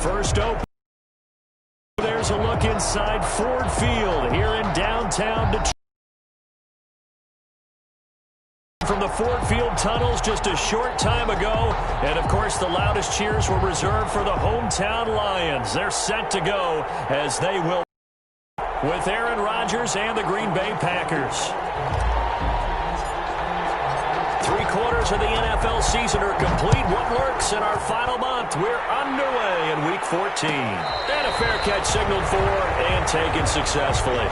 First open. There's a look inside Ford Field here in downtown Detroit. From the Ford Field tunnels just a short time ago. And, of course, the loudest cheers were reserved for the hometown Lions. They're set to go as they will with Aaron Rodgers and the Green Bay Packers. 3/4 of the NFL season are complete. What lurks in our final month? We're underway in Week 14. And a fair catch signaled for and taken successfully.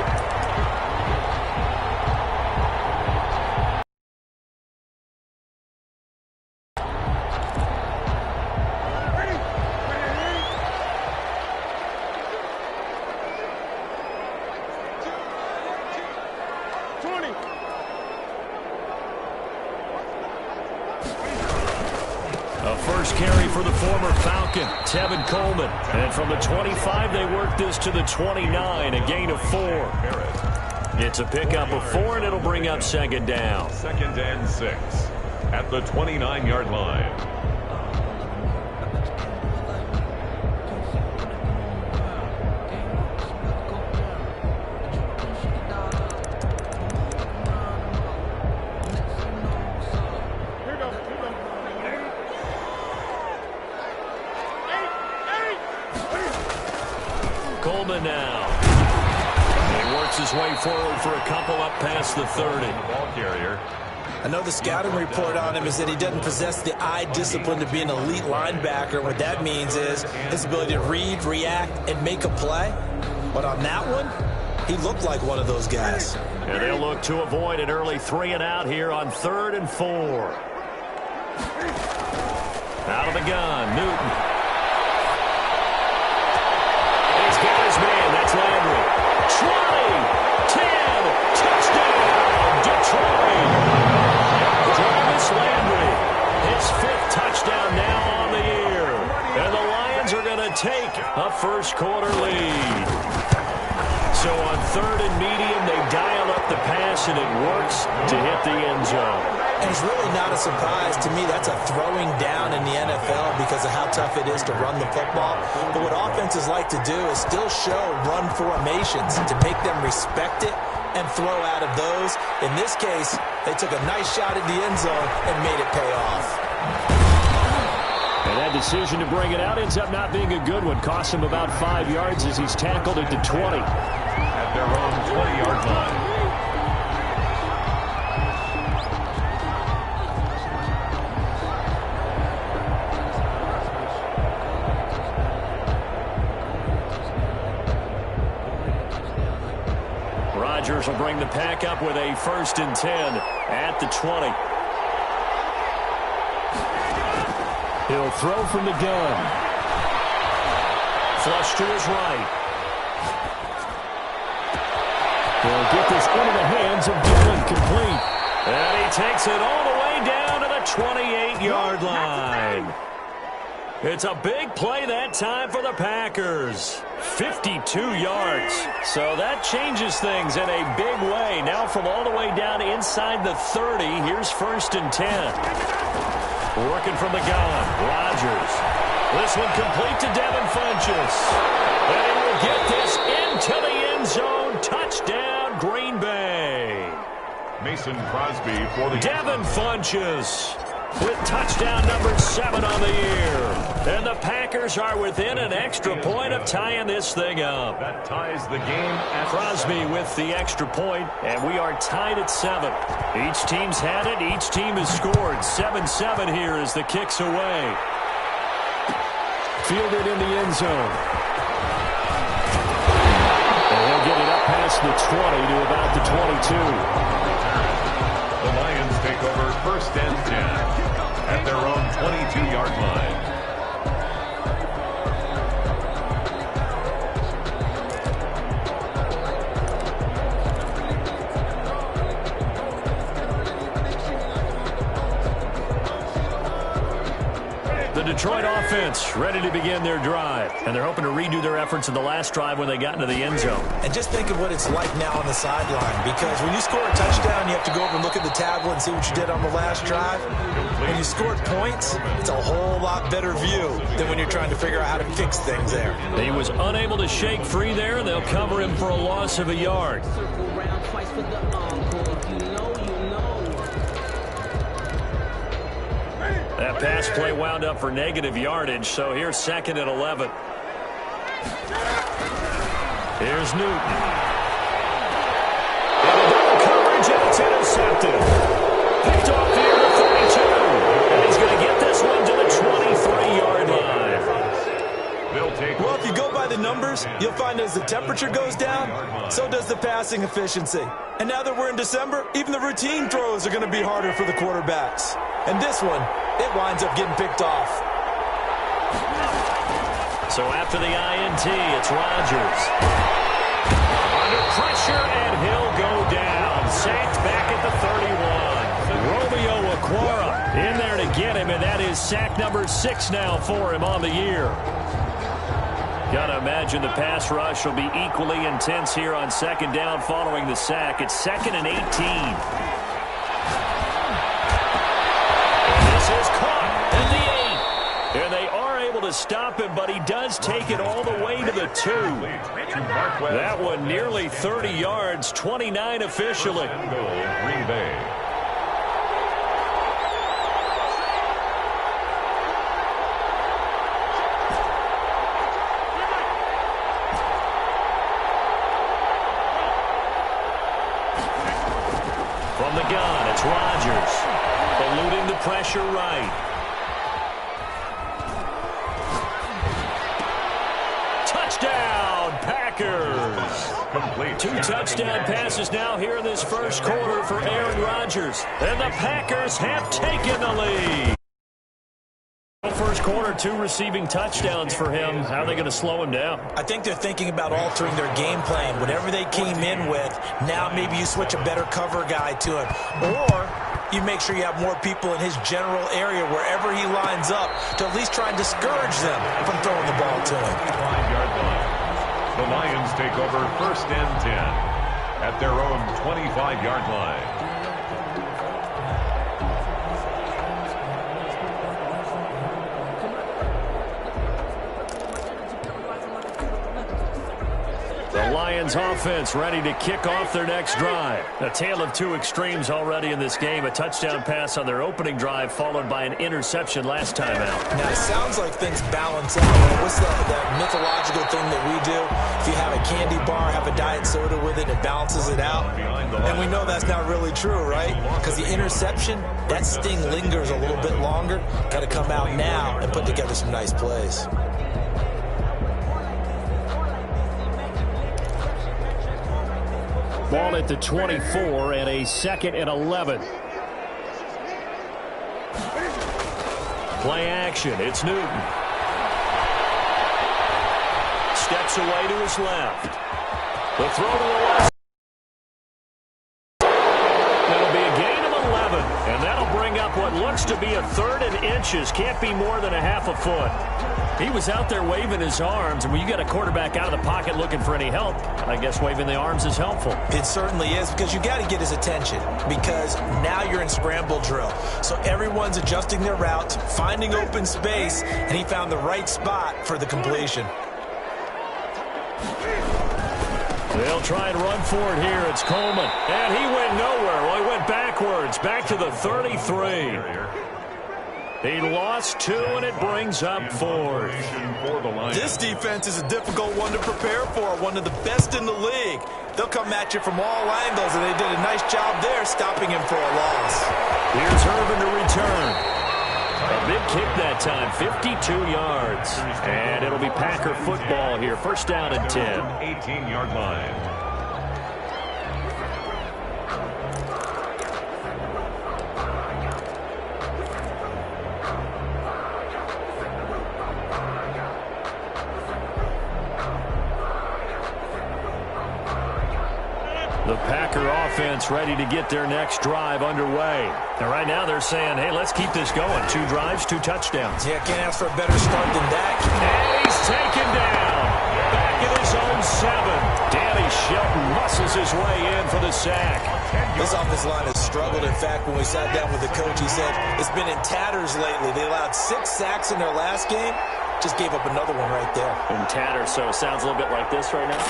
Carry for the former Falcon, Tevin Coleman. And from the 25, they work this to the 29, a gain of 4. It's a pickup of 4, and it'll bring up second down. 2nd and 6 at the 29-yard line. Coleman now. He works his way forward for a couple up past the 30. Ball carrier. I know the scouting report on him is that he doesn't possess the eye discipline to be an elite linebacker. What that means is his ability to read, react, and make a play. But on that one, he looked like one of those guys. And they'll look to avoid an early 3 and out here on 3rd and 4. Out of the gun, Newton. He's got his man. That's Landry. 20, 10, touchdown, Detroit. Travis Landry, his 5th touchdown now on the year. And the Lions are going to take a first-quarter lead. So on 3rd and medium, they dial up the pass, and it works to hit the end zone. And it's really not a surprise to me. That's a throwing down in the NFL because of how tough it is to run the football. But what offenses like to do is still show run formations to make them respect it and throw out of those. In this case, they took a nice shot at the end zone and made it pay off. And that decision to bring it out ends up not being a good one. Costs him about 5 yards as he's tackled at the 20. At their own 20-yard line. Rodgers will bring the pack up with a 1st and 10 at the 20. He'll throw from the gun. Flush to his right. He'll get this into the hands of Dillon, complete. And he takes it all the way down to the 28-yard line. It's a big play that time for the Packers. 52 yards. So that changes things in a big way. Now from all the way down inside the 30, here's 1st and 10. Working from the gun, Rodgers. This one complete to Devin Funchess. And he will get this into the end zone. Touchdown, Green Bay. Mason Crosby for the Devin Funchess with touchdown number 7 on the year. And the Packers are within an extra point of tying this thing up. That ties the game at Crosby with the extra point, and we are tied at 7. Each team's had it. Each team has scored. 7-7 here as the kick's away. Fielded in the end zone. And he'll get it up past the 20 to about the 22. The Lions take over 1st and 10 at their own 22-yard line. The Detroit offense ready to begin their drive. And they're hoping to redo their efforts in the last drive when they got into the end zone. And just think of what it's like now on the sideline. Because when you score a touchdown, you have to go over and look at the tablet and see what you did on the last drive. When you scored points, it's a whole lot better view than when you're trying to figure out how to fix things there. He was unable to shake free there. They'll cover him for a loss of a yard. That pass play wound up for negative yardage, so here's 2nd and 11. Here's Newton. Into double coverage, and it's intercepted. Picked off here to 32. And he's going to get this one to the 23-yard line. Well, if you go by the numbers, you'll find as the temperature goes down, so does the passing efficiency. And now that we're in December, even the routine throws are going to be harder for the quarterbacks. And this one, it winds up getting picked off. So after the INT, it's Rodgers. Under pressure, and he'll go down. Sacked back at the 31. Romeo Okwara in there to get him, and that is sack number 6 now for him on the year. Got to imagine the pass rush will be equally intense here on 2nd down following the sack. It's 2nd and 18. Is caught at the 8. And they are able to stop him, but he does take it all the way to the 2. That one nearly 30 yards, 29 officially. Green Bay. From the gun, it's Rodgers. Eluding the pressure right. Touchdown, Packers. Complete. 2 touchdown passes now here in this first quarter for Aaron Rodgers. And the Packers have taken the lead. First quarter, 2 receiving touchdowns for him. How are they going to slow him down? I think they're thinking about altering their game plan. Whatever they came in with, now maybe you switch a better cover guy to him. Or you make sure you have more people in his general area wherever he lines up to at least try and discourage them from throwing the ball to him. 5-yard line. The Lions take over 1st and 10 at their own 25-yard line. The Lions offense ready to kick off their next drive. A tale of 2 extremes already in this game. A touchdown pass on their opening drive followed by an interception last time out. Now, it sounds like things balance out. What's that mythological thing that we do? If you have a candy bar, have a diet soda with it, it balances it out. And we know that's not really true, right? Because the interception, that sting lingers a little bit longer. Got to come out now and put together some nice plays. Ball at the 24 and a 2nd and 11. Play action. It's Newton. Steps away to his left. The throw to the left. That'll be a gain of 11. And that'll bring up what looks to be a 3rd and inches. Can't be more than a half a foot. He was out there waving his arms, and when you got a quarterback out of the pocket looking for any help, I guess waving the arms is helpful. It certainly is, because you got to get his attention, because now you're in scramble drill. So everyone's adjusting their routes, finding open space, and he found the right spot for the completion. They'll try and run for it here. It's Coleman. And he went nowhere. Well, he went backwards, back to the 33. He lost 2, and it brings up 4th. This defense is a difficult one to prepare for, one of the best in the league. They'll come at you from all angles, and they did a nice job there stopping him for a loss. Here's Herman to return. A big kick that time, 52 yards. And it'll be Packer football here. 1st down and 10. 18-yard line. The Packer offense ready to get their next drive underway. And right now they're saying, hey, let's keep this going. 2 drives, 2 touchdowns. Yeah, can't ask for a better start than that. And he's taken down. Back in his own 7. Danny Shelton muscles his way in for the sack. This offensive line has struggled. In fact, when we sat down with the coach, he said it's been in tatters lately. They allowed 6 sacks in their last game. Just gave up another one right there. In tatters, so it sounds a little bit like this right now.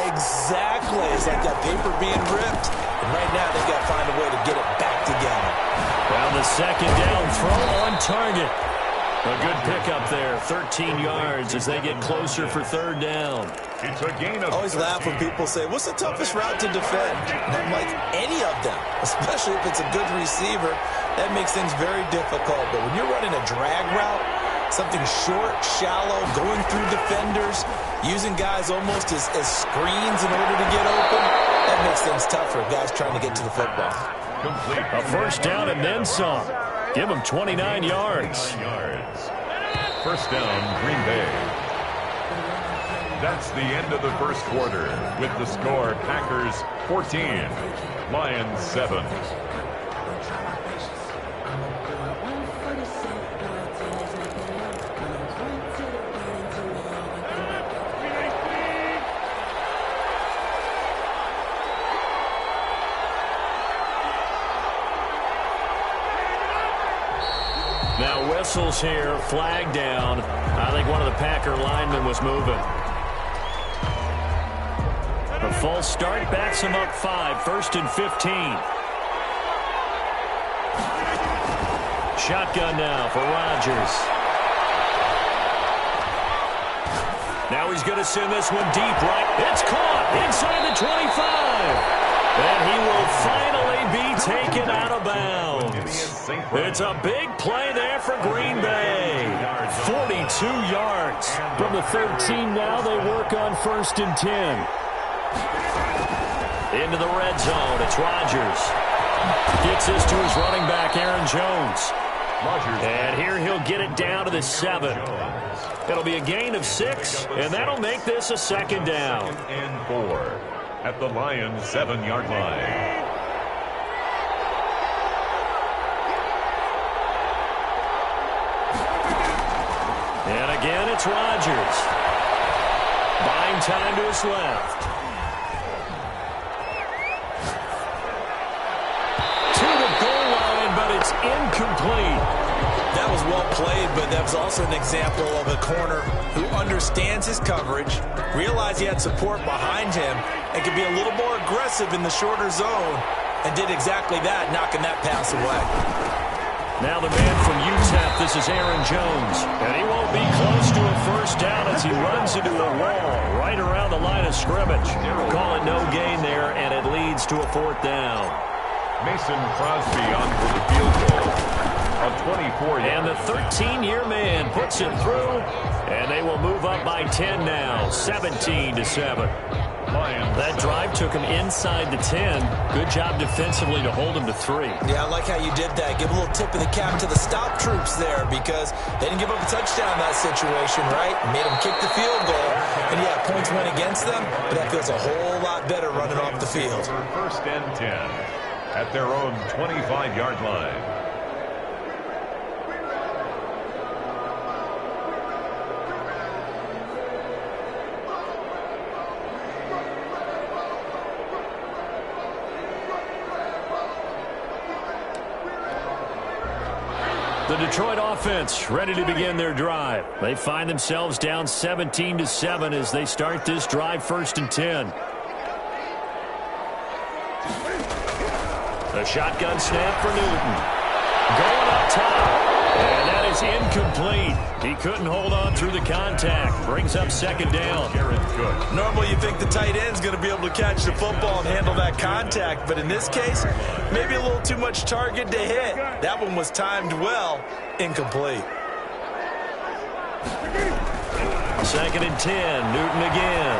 Exactly. It's like that paper being ripped. And right now, they've got to find a way to get it back together. Well, the second down throw on target. A good pickup there. 13 yards as they get closer for 3rd down. It's a gain of... I always laugh when people say, what's the toughest route to defend? And I'm like, any of them, especially if it's a good receiver. That makes things very difficult. But when you're running a drag route, something short, shallow, going through defenders, using guys almost as screens in order to get open, that makes things tough for guys trying to get to the football. Complete. A first down and then some. Give them 29 yards. First down, Green Bay. That's the end of the first quarter with the score Packers 14, Lions 7. Now whistles here, flag down. I think one of the Packer linemen was moving. A false start backs him up 5, 1st and 15. Shotgun now for Rodgers. Now he's going to send this one deep right. It's caught inside the 25. And he will finally be taken out of bounds. It's a big play there for Green Bay. 42 yards. From the 13 now, they work on 1st and 10. Into the red zone. It's Rodgers. Gets this to his running back, Aaron Jones. And here he'll get it down to the 7. It'll be a gain of 6, and that'll make this a 2nd down. And 4 at the Lions' 7-yard line. And again, it's Rodgers. Buying time to his left. To the goal line, but it's incomplete. That was well played, but that was also an example of a corner who understands his coverage, realized he had support behind him, and could be a little more aggressive in the shorter zone, and did exactly that, knocking that pass away. Now the man from UTEP, this is Aaron Jones, and he won't be close to a first down as he runs into a wall right around the line of scrimmage. Call it no gain there, and it leads to a 4th down. Mason Crosby on for the field goal. Of 24 yards. And the 13-year man puts it through, and they will move up by 10 now, 17-7. That drive took him inside the 10. Good job defensively to hold him to 3. Yeah, I like how you did that. Give a little tip of the cap to the stop troops there because they didn't give up a touchdown in that situation, right? Made them kick the field goal. And, yeah, points went against them, but that feels a whole lot better running off the field. First and 10 at their own 25-yard line. The Detroit offense ready to begin their drive. They find themselves down 17-7 as they start this drive 1st and 10. The shotgun snap for Newton. Going up top. And that is incomplete. He couldn't hold on through the contact. Brings up 2nd down. Normally you think the tight end's going to be able to catch the football and handle that contact, but in this case, maybe a little too much target to hit. That one was timed well. Incomplete. 2nd and 10. Newton again.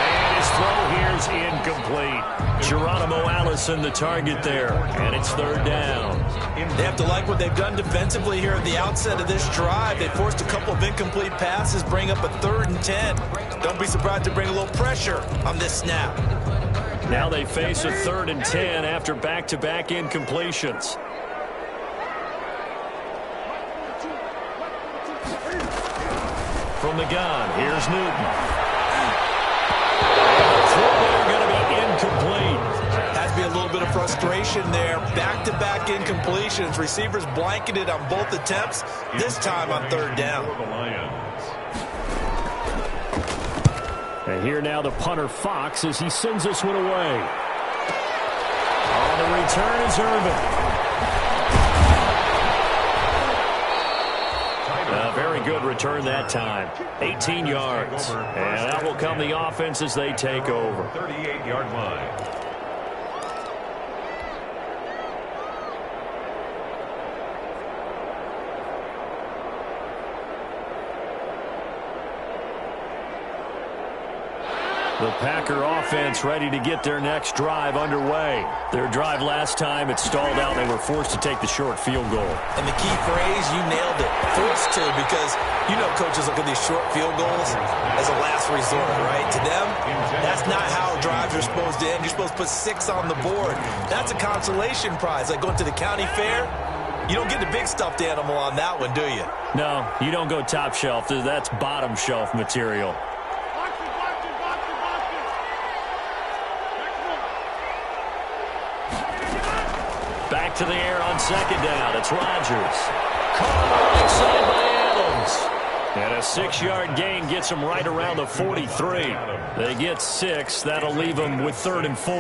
And his throw here's incomplete. Geronimo Allison the target there, and it's third down. They have to like what they've done defensively here at the outset of this drive. They forced a couple of incomplete passes, bring up a 3rd and 10. Don't be surprised to bring a little pressure on this snap. Now they face a 3rd and 10 after back-to-back incompletions. From the gun, here's Newton. Throw going to be incomplete. Has to be a little bit of frustration there. Back-to-back incompletions. Receivers blanketed on both attempts, this time on 3rd down. And here now the punter Fox as he sends this one away. On the return is Irvin. A very good return that time. 18 yards. And that will come the offense as they take over. 38-yard line. The Packer offense ready to get their next drive underway. Their drive last time, it stalled out. They were forced to take the short field goal. And the key phrase, you nailed it. Forced to, because you know coaches look at these short field goals as a last resort, right? To them, that's not how drives are supposed to end. You're supposed to put 6 on the board. That's a consolation prize, like going to the county fair. You don't get the big stuffed animal on that one, do you? No, you don't go top shelf. That's bottom shelf material. Back to the air on 2nd down. It's Rodgers. Caught outside by Adams. And a 6-yard gain gets them right around the 43. They get 6. That'll leave them with 3rd and 4.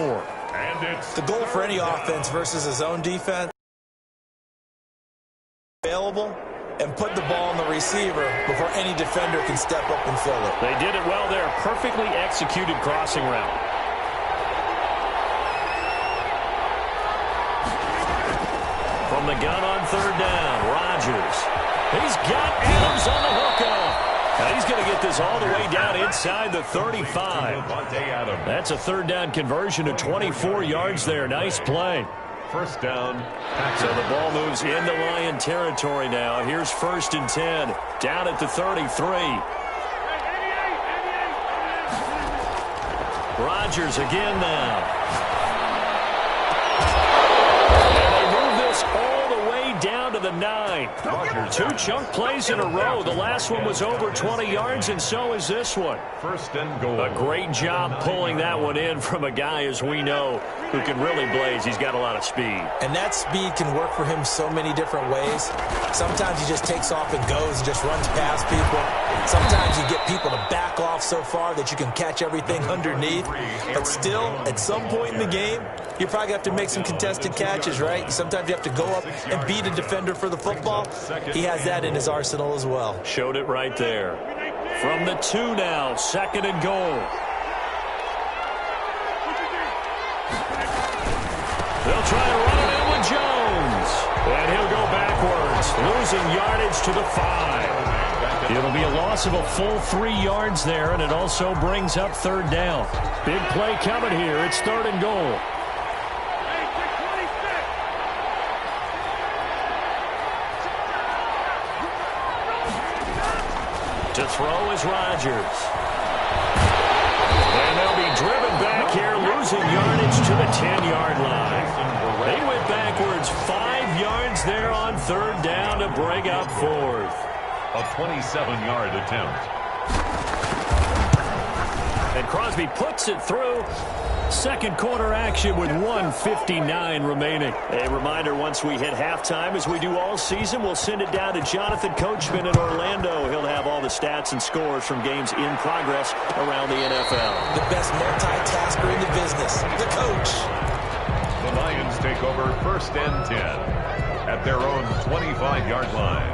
And it's the goal for any offense versus his own defense. Available and put the ball on the receiver before any defender can step up and fill it. They did it well there. Perfectly executed crossing route. From the gun on 3rd down, Rodgers. He's got Adams on the hookup. Now he's going to get this all the way down inside the 35. That's a 3rd down conversion of 24 yards there. Nice play. First down. So the ball moves into Lion territory now. Here's 1st and 10. Down at the 33. Rodgers again now. Down to the 9. 2 chunk plays in a row. The last one was over 20 yards, and so is this one. First and goal. A great job pulling that one in from a guy, as we know, who can really blaze. He's got a lot of speed. And that speed can work for him so many different ways. Sometimes he just takes off and goes and just runs past people. Sometimes you get people to back off so far that you can catch everything underneath. But still, at some point in the game, you probably have to make some contested catches, right? Sometimes you have to go up and beat a defender for the football. He has that in his arsenal as well. Showed it right there. From the 2 now, 2nd and goal. They'll try to run it in with Jones. And he'll go backwards, losing yardage to the 5. It'll be a loss of a full 3 yards there, and it also brings up 3rd down. Big play coming here. It's 3rd and goal. To throw is Rodgers. And they'll be driven back here, losing yardage to the 10-yard line. They went backwards 5 yards there on 3rd down to bring up 4th. A 27-yard attempt. And Crosby puts it through. 2nd quarter action with 1:59 remaining. A reminder, once we hit halftime, as we do all season, we'll send it down to Jonathan Coachman in Orlando. He'll have all the stats and scores from games in progress around the NFL. The best multitasker in the business, the coach. The Lions take over 1st and 10 at their own 25-yard line.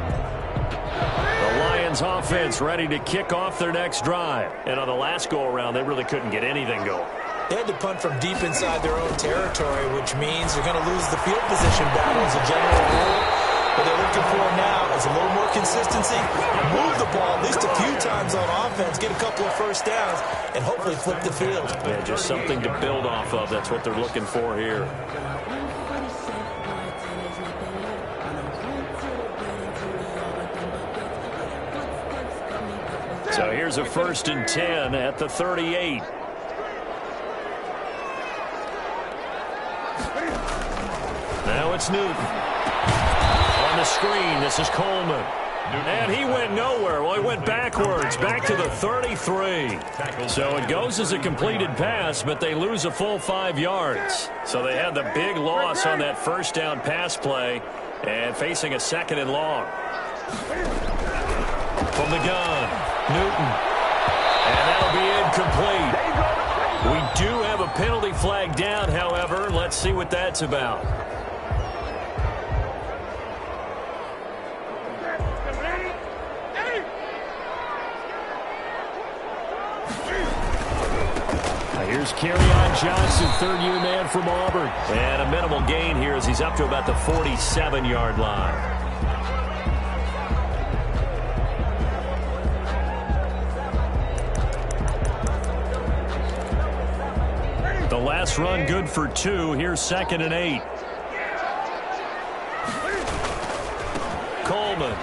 The Lions offense ready to kick off their next drive. And on the last go-around, they really couldn't get anything going. They had to punt from deep inside their own territory, which means they're going to lose the field position battle as a general rule. What they're looking for now is a little more consistency, move the ball at least a few times on offense, get a couple of first downs, and hopefully flip the field. Yeah, just something to build off of. That's what they're looking for here. So here's a 1st and 10 at the 38. Now it's Newton. On the screen, this is Coleman. And he went nowhere. Well, he went backwards, back to the 33. So it goes as a completed pass, but they lose a full 5 yards. So they had the big loss on that first down pass play and facing a 2nd and long. From the gun, Newton. And that'll be incomplete. We do have a penalty flag down, however. Let's see what that's about. Here's Kerryon Johnson, 3rd-year man from Auburn. And a minimal gain here as he's up to about the 47-yard line. The last run good for 2. Here's 2nd and 8. Coleman.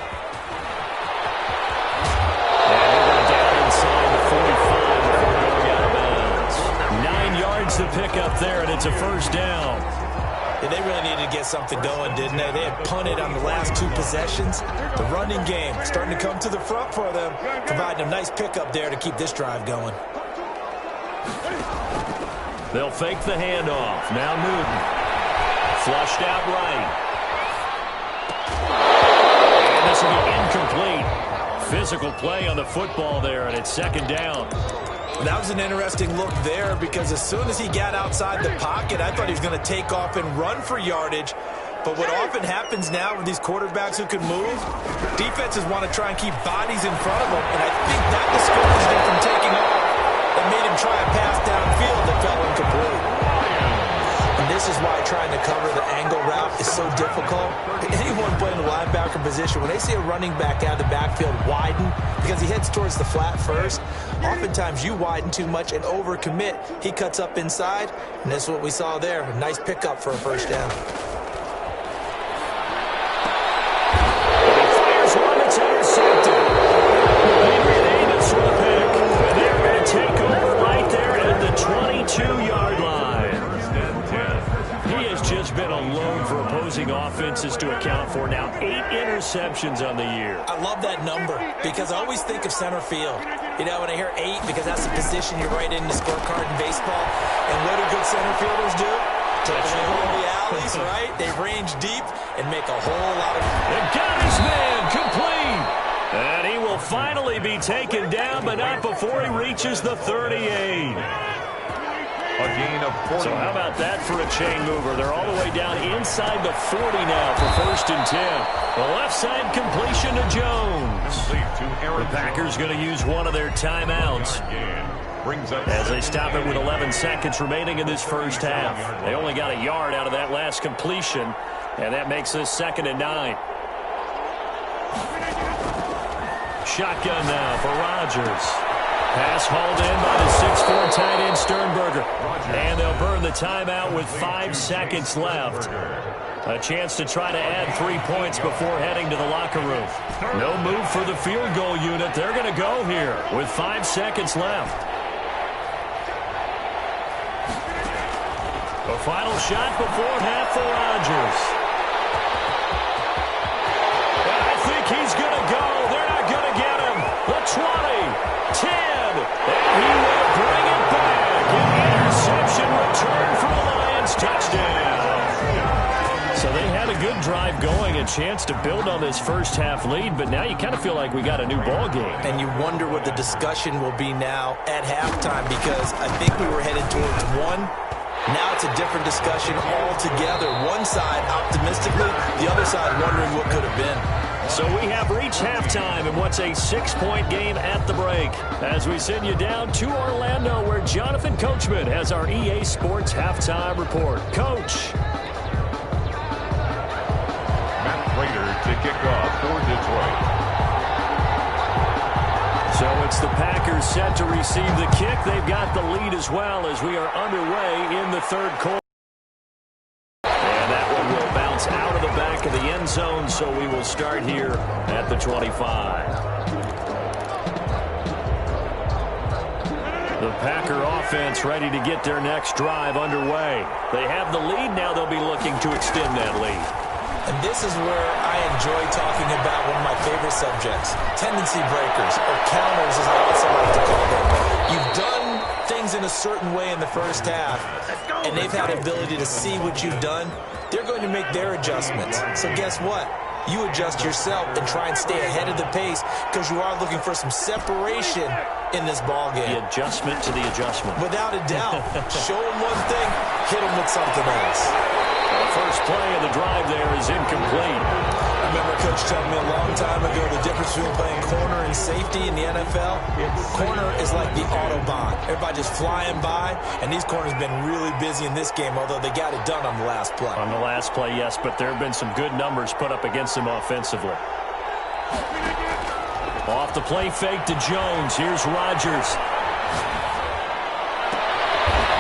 The pickup there, and it's a 1st down. Yeah, they really needed to get something going, didn't they? They had punted on the last 2 possessions. The running game starting to come to the front for them, providing a nice pickup there to keep this drive going. They'll fake the handoff. Now Newton. Flushed out right. And this will be incomplete. Physical play on the football there, and it's 2nd down. That was an interesting look there because as soon as he got outside the pocket, I thought he was going to take off and run for yardage. But what often happens now with these quarterbacks who can move, defenses want to try and keep bodies in front of them. And I think that discouraged him from taking off and made him try a pass downfield that fell incomplete. And this is why trying to cover the angle route is so difficult. Anyone playing the linebacker position, when they see a running back out of the backfield widen because he heads towards the flat first, oftentimes you widen too much and overcommit. He cuts up inside, and that's what we saw there. A nice pickup for a 1st down. He fires one that's intercepted. Adrian Amos for the pick. And they're going to take over right there at the 22-yard line. He has just been a load for opposing offenses to account for. Now 8 interceptions on the year. I love that number because I always think of center field. You know, when I hear 8, because that's the position you're right in the scorecard in baseball. And what do good center fielders do? Take the alleys, right? They range deep and make a whole lot of... And got his man complete. And he will finally be taken down, but not before he reaches the 38. A gain of 40. So how about that for a chain mover? They're all the way down inside the 40 now for 1st and 10. The left side completion to Jones. The Packers going to use one of their timeouts as they stop it with 11 seconds remaining in this first half. They only got a yard out of that last completion, and that makes this 2nd and 9. Shotgun now for Rodgers. Pass hauled in by the 6'4" tight end Sternberger. And they'll burn the timeout with 5 seconds left. A chance to try to add 3 points before heading to the locker room. No move for the field goal unit. They're going to go here with 5 seconds left. A final shot before half for Rodgers. And I think he's going to go. They're not going to get him. The 20, 10. And he will bring it back. An interception return for the Lions. Touchdown. So they had a good drive going, a chance to build on this first half lead, but now you kind of feel like we got a new ball game. And you wonder what the discussion will be now at halftime because I think we were headed towards one. Now it's a different discussion altogether. One side optimistically, the other side wondering what could have been. So we have reached halftime in what's a 6-point game at the break as we send you down to Orlando where Jonathan Coachman has our EA Sports Halftime Report. Coach. Matt Prater to kick off for Detroit. So it's the Packers set to receive the kick. They've got the lead as well as we are underway in the third quarter. And that one will bounce out of the back of the end zone, so we will start here at the 25. The Packer offense ready to get their next drive underway. They have the lead. Now they'll be looking to extend that lead. And this is where I enjoy talking about one of my favorite subjects, tendency breakers, or counters as I also like to call them. You've done things in a certain way in the first half, and they've had the ability to see what you've done. They're going to make their adjustments. So guess what? You adjust yourself and try and stay ahead of the pace because you are looking for some separation in this ball game. The adjustment to the adjustment. Without a doubt. Show them one thing, hit them with something else. The first play of the drive there is incomplete. I remember Coach telling me a long time ago the difference between playing corner and safety in the NFL. Corner is like the Autobahn. Everybody just flying by, and these corners have been really busy in this game, although they got it done on the last play. On the last play, yes, but there have been some good numbers put up against them offensively. Off the play fake to Jones. Here's Rodgers.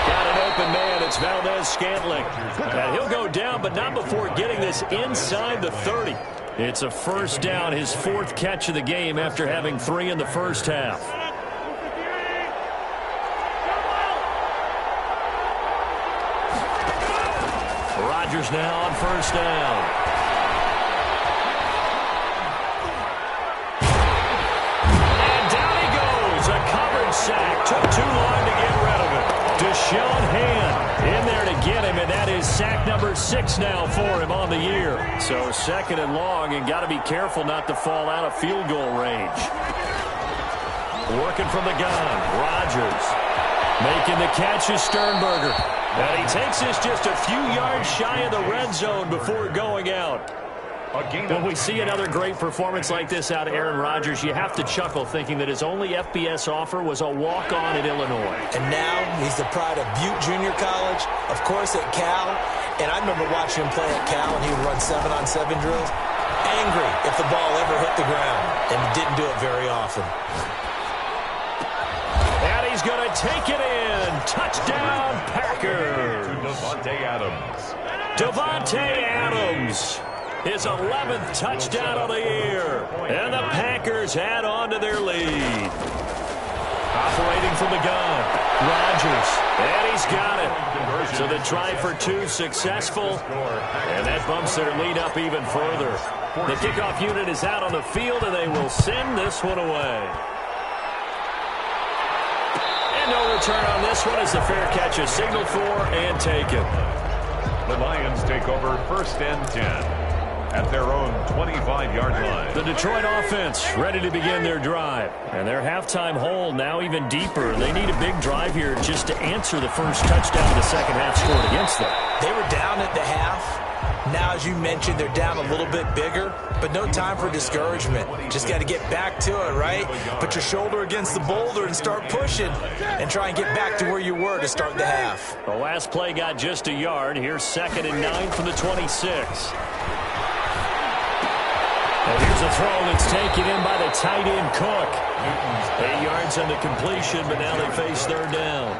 Got an open man. It's Valdez-Scantling. And he'll go down, but not before getting this inside the 30. It's a first down, his fourth catch of the game after having 3 in the first half. Rodgers now on first down. And down he goes. A coverage sack. Took too long to get rid of it. Deshaun Hand in there to get him, and that is sack number 6 now for him on the year. So second and long, and got to be careful not to fall out of field goal range. Working from the gun, Rodgers. Making the catch is Sternberger. And he takes this just a few yards shy of the red zone before going out. When we see another great performance like this out of Aaron Rodgers, you have to chuckle thinking that his only FBS offer was a walk-on at Illinois. And now he's the pride of Butte Junior College, of course at Cal. And I remember watching him play at Cal, and he would run 7-on-7 drills. Angry if the ball ever hit the ground, and he didn't do it very often. And he's going to take it in. Touchdown, Packers. Davante Adams. Davante Adams. His 11th touchdown of the year. And the Packers add on to their lead. Operating from the gun. Rodgers. And he's got it. So the try for 2 successful. And that bumps their lead up even further. The kickoff unit is out on the field, and they will send this one away. And no return on this one as the fair catch is signaled for and taken. The Lions take over first and 10. At their own 25-yard line. The Detroit offense ready to begin their drive. And their halftime hole now even deeper. They need a big drive here just to answer the first touchdown the second half scored against them. They were down at the half. Now, as you mentioned, they're down a little bit bigger, but no time for discouragement. Just got to get back to it, right? Put your shoulder against the boulder and start pushing and try and get back to where you were to start the half. The last play got just a yard. Here's 2nd and 9 from the 26. And here's a throw that's taken in by the tight end Cook. 8 yards on the completion, but now they face third down.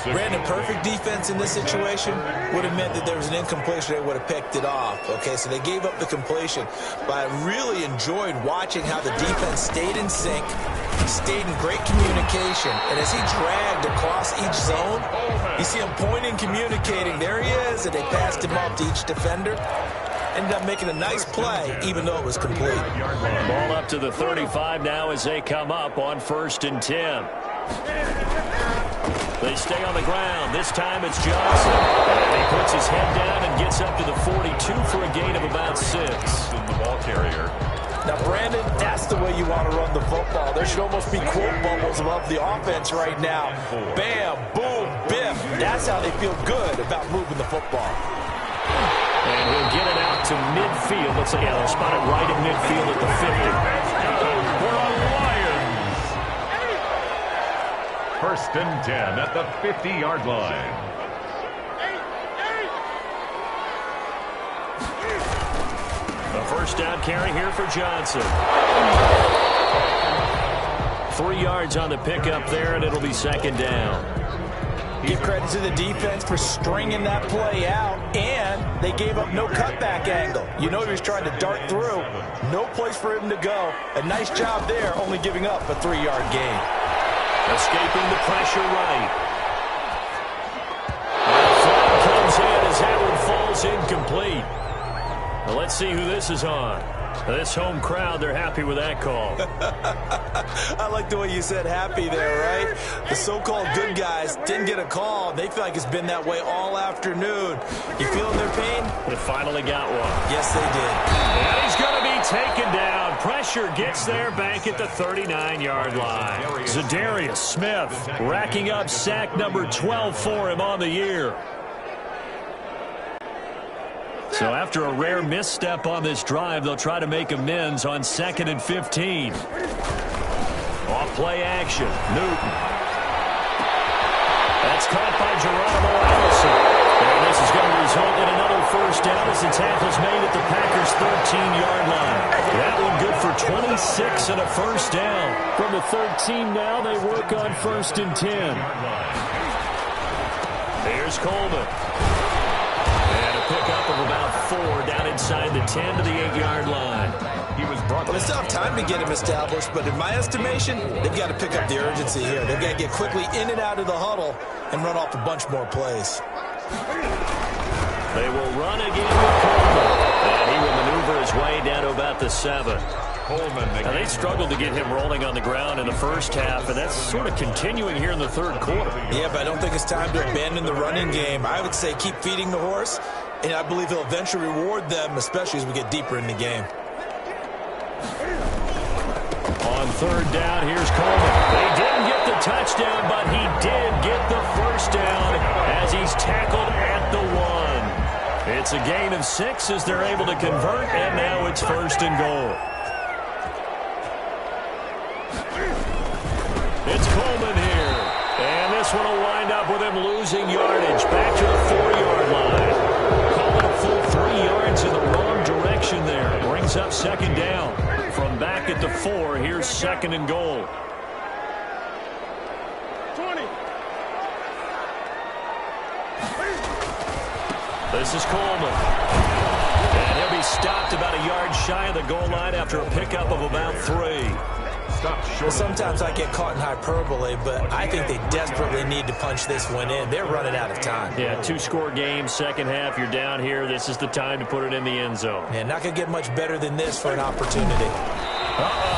Brandon, perfect defense in this situation would have meant that there was an incompletion. They would have picked it off. Okay, so they gave up the completion. But I really enjoyed watching how the defense stayed in sync, stayed in great communication. And as he dragged across each zone, you see him pointing, communicating. There he is, and they passed him off to each defender. Ended up making a nice play, even though it was complete. Ball up to the 35 now as they come up on 1st and 10. They stay on the ground. This time it's Johnson. And he puts his head down and gets up to the 42 for a gain of about 6. The ball carrier. Now, Brandon, that's the way you want to run the football. There should almost be quote bubbles above the offense right now. Bam, boom, biff. That's how they feel good about moving the football. And he'll get it out to midfield. Looks like they'll spot it right at midfield at the 50. For the Lions. 1st and 10 at the 50-yard line. A first down carry here for Johnson. 3 yards on the pickup there, and it'll be second down. Give credit to the defense for stringing that play out, and they gave up no cutback angle. You know he was trying to dart through. No place for him to go. A nice job there, only giving up a 3-yard gain. Escaping the pressure right. And the flag comes in as that one falls incomplete. Well, let's see who this is on. This home crowd, they're happy with that call. I like the way you said happy there, right? The so-called good guys didn't get a call. They feel like it's been that way all afternoon. You feeling their pain? They finally got one. Yes, they did. And he's going to be taken down. Pressure gets there back at the 39-yard line. Zadarius Smith racking up sack number 12 for him on the year. So after a rare misstep on this drive, they'll try to make amends on 2nd and 15. Off play action. Newton. That's caught by Geronimo Allison. And this is going to result in another first down as the tackle's made at the Packers' 13-yard line. That one good for 26 and a first down. From the 13 now, they work on 1st and 10. Here's Coleman. Pickup of about 4 down inside the 10 to the 8-yard line. Well, they still have time to get him established, but in my estimation, they've got to pick up the urgency here. They've got to get quickly in and out of the huddle and run off a bunch more plays. They will run again with Coleman, and he will maneuver his way down to about the 7. Now, they struggled to get him rolling on the ground in the first half, and that's sort of continuing here in the third quarter. Yeah, but I don't think it's time to abandon the running game. I would say keep feeding the horse, and I believe he'll eventually reward them, especially as we get deeper in the game. On 3rd down, here's Coleman. They didn't get the touchdown, but he did get the first down as he's tackled at the 1. It's a gain of 6 as they're able to convert, and now it's 1st and goal. It's Coleman here. And this one will wind up with him losing yardage. Back to the 4-yard line. Calling a full 3 yards in the wrong direction there. Brings up 2nd down. From back at the 4, here's 2nd and goal. 20. This is Coleman. And he'll be stopped about a yard shy of the goal line after a pickup of about 3. Well, sometimes I get caught in hyperbole, but I think they desperately need to punch this one in. They're running out of time. Yeah, 2-score game, second half. You're down here. This is the time to put it in the end zone. Yeah, not going to get much better than this for an opportunity.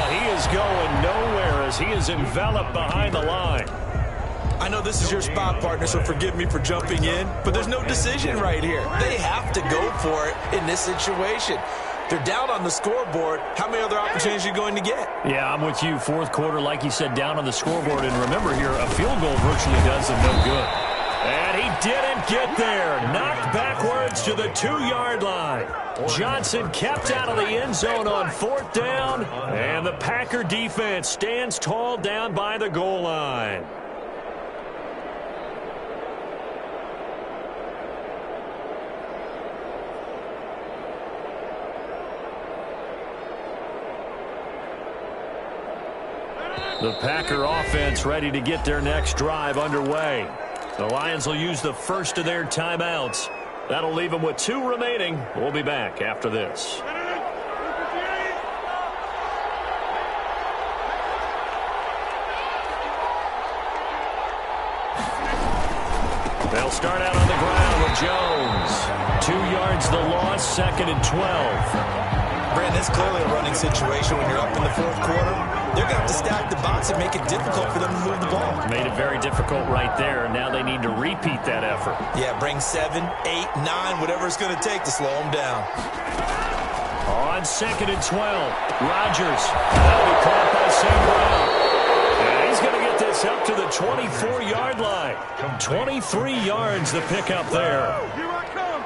He is going nowhere as he is enveloped behind the line. I know this is your spot, partner, so forgive me for jumping in, but there's no decision right here. They have to go for it in this situation. They're down on the scoreboard. How many other opportunities are you going to get? Yeah, I'm with you. 4th quarter, like you said, down on the scoreboard. And remember here, a field goal virtually does them no good. And he didn't get there. Knocked backwards to the 2-yard line. Johnson kept out of the end zone on 4th down. And the Packer defense stands tall down by the goal line. The Packer offense ready to get their next drive underway. The Lions will use the first of their timeouts. That'll leave them with 2 remaining. We'll be back after this. They'll start out on the ground with Jones. 2 yards the loss, 2nd and 12. Brandon, it's clearly a running situation when you're up in the 4th quarter. They're going to have to stack the box and make it difficult for them to move the ball. Made it very difficult right there. Now they need to repeat that effort. Yeah, bring 7, 8, 9, whatever it's going to take to slow them down. On 2nd and 12, Rodgers. That'll be caught by St. Brown. And he's going to get this up to the 24-yard line. 23 yards the pickup there.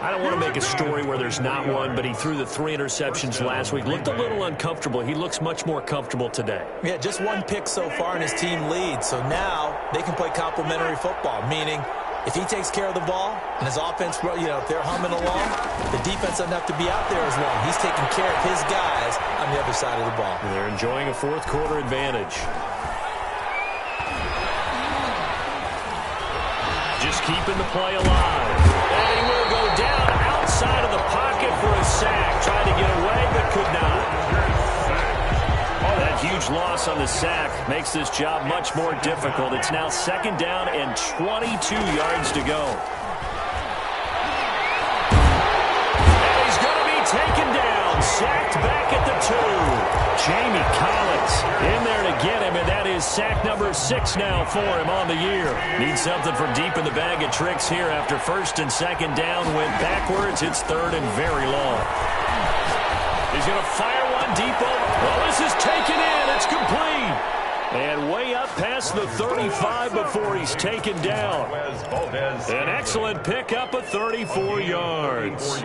I don't want to make a story where there's not one, but he threw the 3 interceptions last week. Looked a little uncomfortable. He looks much more comfortable today. Yeah, just 1 pick so far and his team leads. So now they can play complementary football, meaning if he takes care of the ball and his offense, if they're humming along, the defense doesn't have to be out there as long. He's taking care of his guys on the other side of the ball. They're enjoying a 4th quarter advantage. keeping the play alive. And he will go down outside of the pocket for a sack. Trying to get away, but could not. Oh, that huge loss on the sack makes this job much more difficult. It's now 2nd down and 22 yards to go. And he's going to be taken down. Sacked back at the 2. Jamie Collins in there to get him, and that is sack number 6 now for him on the year. Needs something from deep in the bag of tricks here after 1st and 2nd down. Went backwards. It's 3rd and very long. He's going to fire one deep over. Well, this is taken in. It's complete. And way up past the 35 before he's taken down. An excellent pickup of 34 yards.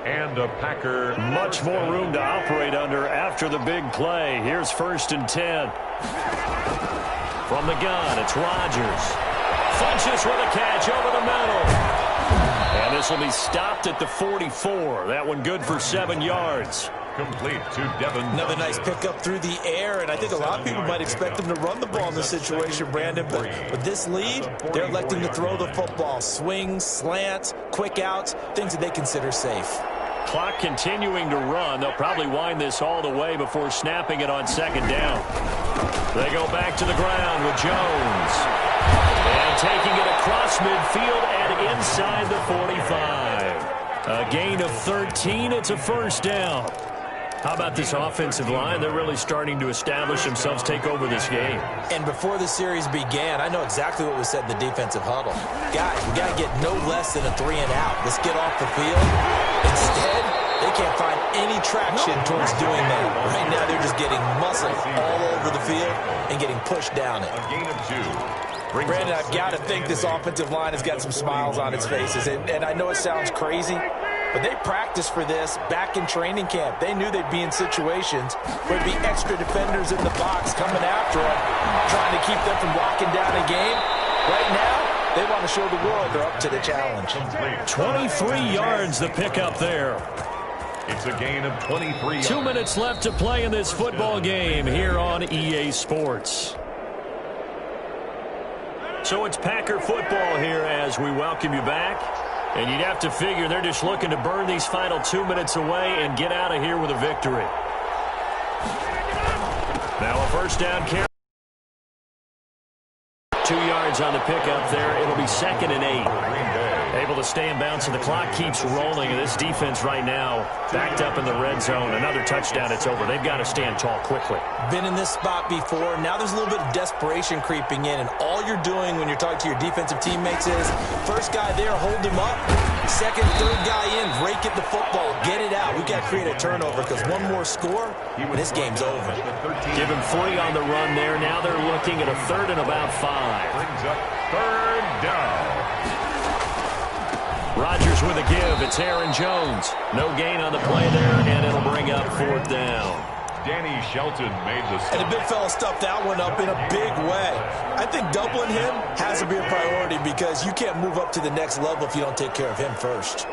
And a Packer. Much more room to operate under after the big play. Here's 1st and 10. From the gun, it's Rodgers. Funches with a catch over the middle. And this will be stopped at the 44. That one good for 7 yards. Complete to Devin. Another nice pickup through the air, and I think a lot of people might expect him to run the ball in this situation, Brandon. But with this lead, they're electing to throw the football. Swings, slants, quick outs, things that they consider safe. Clock continuing to run. They'll probably wind this all the way before snapping it on 2nd down. They go back to the ground with Jones. And taking it across midfield and inside the 45. A gain of 13. It's a 1st down. How about this offensive line? They're really starting to establish themselves, take over this game. And before the series began, I know exactly what was said in the defensive huddle. Guys, we got to get no less than a 3 and out. Let's get off the field. Instead, they can't find any traction towards doing that. Right now, they're just getting muscle all over the field and getting pushed down it. A gain of 2. Brandon, I've got to think this offensive line has got some smiles on its faces. And I know it sounds crazy, but they practiced for this back in training camp. They knew they'd be in situations where there'd be extra defenders in the box coming after them, trying to keep them from locking down a game. Right now, they want to show the world they're up to the challenge. 23 yards the pickup there. It's a gain of 23 yards. 2 minutes left to play in this football game here on EA Sports. So it's Packer football here as we welcome you back. And you'd have to figure they're just looking to burn these final 2 minutes away and get out of here with a victory. Now a 1st down carry. 2 yards on the pickup there. It'll be 2nd and 8. Able to stay in bounds, and the clock keeps rolling. And this defense right now backed up in the red zone. Another touchdown, it's over. They've got to stand tall quickly. Been in this spot before. Now there's a little bit of desperation creeping in, and all you're doing when you're talking to your defensive teammates is first guy there, hold him up. Second, third guy in, rake at the football. Get it out. We've got to create a turnover because one more score, and this game's over. Give him 3 on the run there. Now they're looking at a 3rd and about 5. Brings up 3rd down. Rodgers with a give. It's Aaron Jones. No gain on the play there, and it'll bring up 4th down. Danny Shelton made the stop. And the big fella stuffed that one up in a big way. I think doubling him has to be a priority because you can't move up to the next level if you don't take care of him first.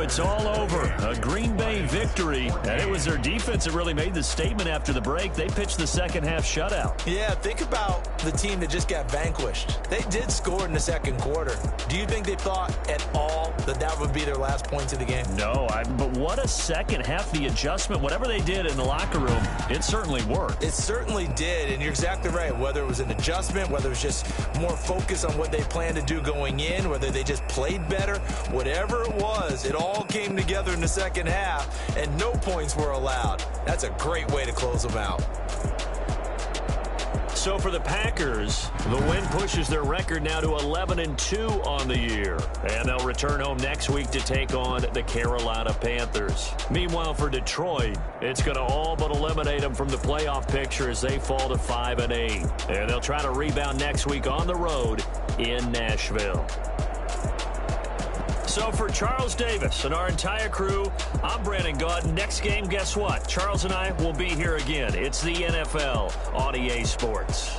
It's all over. A Green Bay victory. And it was their defense that really made the statement after the break. They pitched the second half shutout. Yeah, think about the team that just got vanquished. They did score in the 2nd quarter. Do you think they thought at all that that would be their last points of the game? No, but what a second half. The adjustment, whatever they did in the locker room, it certainly worked. It certainly did, and you're exactly right. Whether it was an adjustment, whether it was just more focus on what they planned to do going in, whether they just played better, whatever it was, it all came together in the second half, and no points were allowed. That's a great way to close them out. So for the Packers, the win pushes their record now to 11-2 on the year. And they'll return home next week to take on the Carolina Panthers. Meanwhile, for Detroit, it's going to all but eliminate them from the playoff picture as they fall to 5-8. And they'll try to rebound next week on the road in Nashville. So for Charles Davis and our entire crew, I'm Brandon Gaud. Next game, guess what? Charles and I will be here again. It's the NFL on EA Sports.